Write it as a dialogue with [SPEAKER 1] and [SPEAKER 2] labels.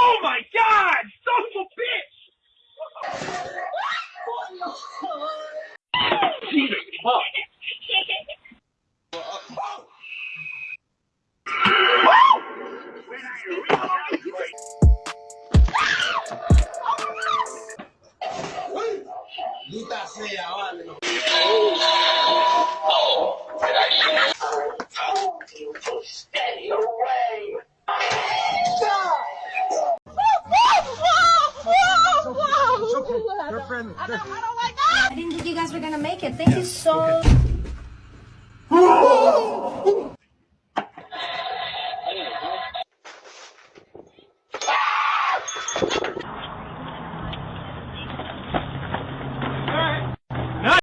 [SPEAKER 1] Oh my God! Son of a bitch! Jesus fuck! Stay away!
[SPEAKER 2] I didn't think you guys were gonna make it. Thank you so